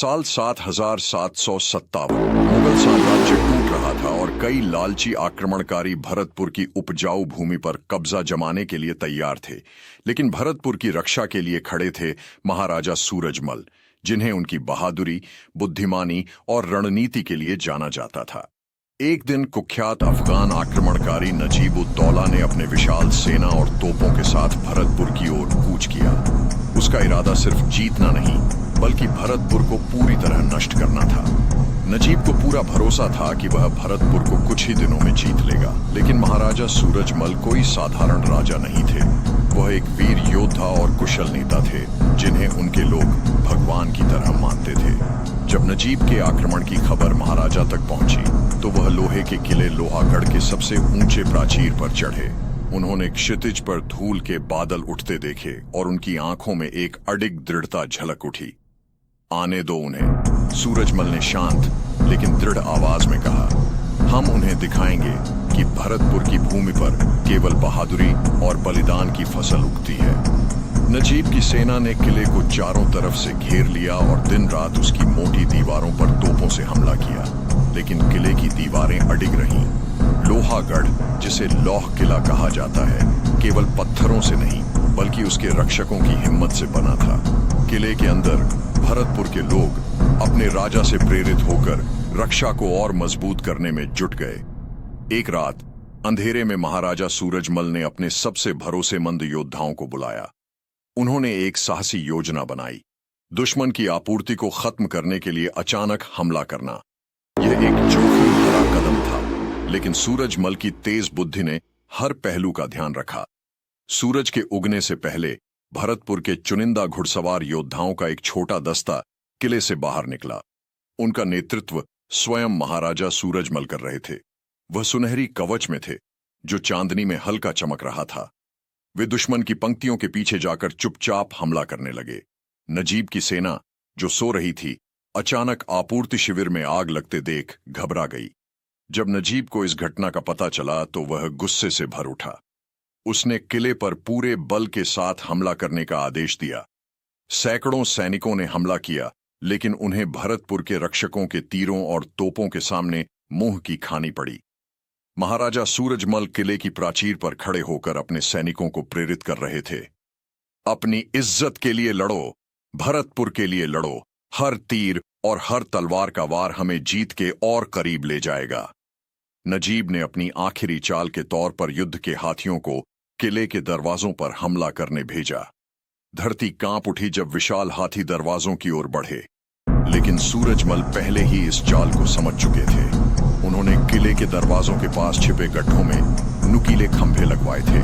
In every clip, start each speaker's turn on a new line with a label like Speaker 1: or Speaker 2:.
Speaker 1: साल 7757 मुगल साम्राज्य टूट रहा था और कई लालची आक्रमणकारी भरतपुर की उपजाऊ भूमि पर कब्जा जमाने के लिए तैयार थे। लेकिन भरतपुर की रक्षा के लिए खड़े थे महाराजा सूरजमल, जिन्हें उनकी बहादुरी, बुद्धिमानी और रणनीति के लिए जाना जाता था। एक दिन कुख्यात अफगान आक्रमणकारी नजीब-उद-दौला ने अपने विशाल सेना और तोपों के साथ भरतपुर की ओर कूच किया। उसका इरादा सिर्फ जीतना नहीं, बल्कि भरतपुर को पूरी तरह नष्ट करना था। नजीब को पूरा भरोसा था कि वह भरतपुर को कुछ ही दिनों में जीत लेगा, लेकिन महाराजा सूरजमल कोई साधारण राजा नहीं थे। वह एक वीर योद्धा और कुशल नेता थे, जिन्हें उनके लोग भगवान की तरह मानते थे। जब नजीब के आक्रमण की खबर महाराजा तक पहुंची, तो वह लोहे के किले लोहागढ़ के सबसे ऊंचे प्राचीर पर चढ़े। उन्होंने क्षितिज पर धूल के बादल उठते देखे और उनकी आंखों में एक अडिग दृढ़ता झलक उठी। आने दो उन्हें, सूरजमल ने शांत लेकिन दृढ़ आवाज में कहा। हम उन्हें दिखाएंगे कि भरतपुर की भूमि पर केवल बहादुरी और बलिदान की फसल उगती है। नजीब की सेना ने किले को चारों तरफ से घेर लिया और दिन रात उसकी मोटी दीवारों पर तोपों से हमला किया, लेकिन किले की दीवारें अडिग रहीं। लोहागढ़, जिसे लौह किला कहा जाता है, केवल पत्थरों से नहीं बल्कि उसके रक्षकों की हिम्मत से बना था। किले के अंदर भरतपुर के लोग अपने राजा से प्रेरित होकर रक्षा को और मजबूत करने में जुट गए। एक रात अंधेरे में महाराजा सूरजमल ने अपने सबसे भरोसेमंद योद्धाओं को बुलाया। उन्होंने एक साहसी योजना बनाई, दुश्मन की आपूर्ति को खत्म करने के लिए अचानक हमला करना। यह एक जोखिम भरा कदम था, लेकिन सूरजमल की तेज बुद्धि ने हर पहलू का ध्यान रखा। सूरज के उगने से पहले भरतपुर के चुनिंदा घुड़सवार योद्धाओं का एक छोटा दस्ता किले से बाहर निकला। उनका नेतृत्व स्वयं महाराजा सूरजमल कर रहे थे। वह सुनहरी कवच में थे, जो चांदनी में हल्का चमक रहा था। वे दुश्मन की पंक्तियों के पीछे जाकर चुपचाप हमला करने लगे। नजीब की सेना, जो सो रही थी, अचानक आपूर्ति शिविर में आग लगते देख घबरा गई। जब नजीब को इस घटना का पता चला, तो वह गुस्से से भर उठा। उसने किले पर पूरे बल के साथ हमला करने का आदेश दिया। सैकड़ों सैनिकों ने हमला किया, लेकिन उन्हें भरतपुर के रक्षकों के तीरों और तोपों के सामने मुंह की खानी पड़ी। महाराजा सूरजमल किले की प्राचीर पर खड़े होकर अपने सैनिकों को प्रेरित कर रहे थे। अपनी इज्जत के लिए लड़ो, भरतपुर के लिए लड़ो। हर तीर और हर तलवार का वार हमें जीत के और करीब ले जाएगा। नजीब ने अपनी आखिरी चाल के तौर पर युद्ध के हाथियों को किले के दरवाजों पर हमला करने भेजा। धरती कांप उठी जब विशाल हाथी दरवाजों की ओर बढ़े, लेकिन सूरजमल पहले ही इस चाल को समझ चुके थे। उन्होंने किले के दरवाजों के पास छिपे गड्ढों में नुकीले खंभे लगवाए थे।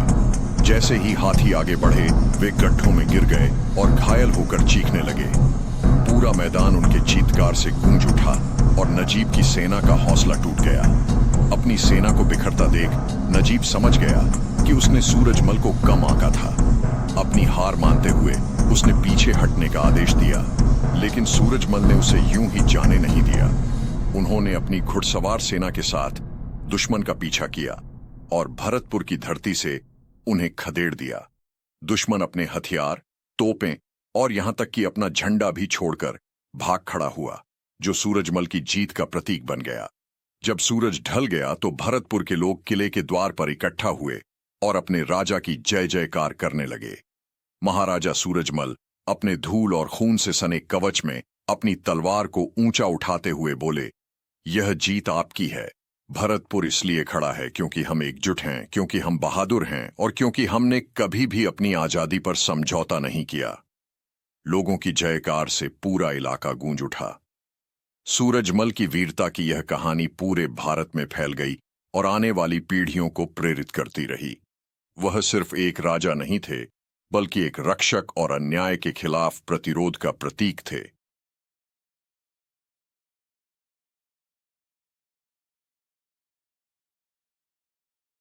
Speaker 1: जैसे ही हाथी आगे बढ़े, वे गड्ढों में गिर गए और घायल होकर चीखने लगे। पूरा मैदान उनके चीत्कार से गूंज उठा और नजीब की सेना का हौसला टूट गया। अपनी सेना को बिखरता देख नजीब समझ गया कि उसने सूरजमल को कम आंका था। अपनी हार मानते हुए उसने पीछे हटने का आदेश दिया, लेकिन सूरजमल ने उसे यूं ही जाने नहीं दिया। उन्होंने अपनी घुड़सवार सेना के साथ दुश्मन का पीछा किया और भरतपुर की धरती से उन्हें खदेड़ दिया। दुश्मन अपने हथियार, तोपें और यहां तक कि अपना झंडा भी छोड़कर भाग खड़ा हुआ, जो सूरजमल की जीत का प्रतीक बन गया। जब सूरज ढल गया, तो भरतपुर के लोग किले के द्वार पर इकट्ठा हुए और अपने राजा की जय जयकार करने लगे। महाराजा सूरजमल अपने धूल और खून से सने कवच में अपनी तलवार को ऊंचा उठाते हुए बोले, यह जीत आपकी है। भरतपुर इसलिए खड़ा है क्योंकि हम एकजुट हैं, क्योंकि हम बहादुर हैं और क्योंकि हमने कभी भी अपनी आजादी पर समझौता नहीं किया। लोगों की जयकार से पूरा इलाका गूंज उठा। सूरजमल की वीरता की यह कहानी पूरे भारत में फैल गई और आने वाली पीढ़ियों को प्रेरित करती रही। वह सिर्फ एक राजा नहीं थे, बल्कि एक रक्षक और अन्याय के खिलाफ प्रतिरोध का प्रतीक थे।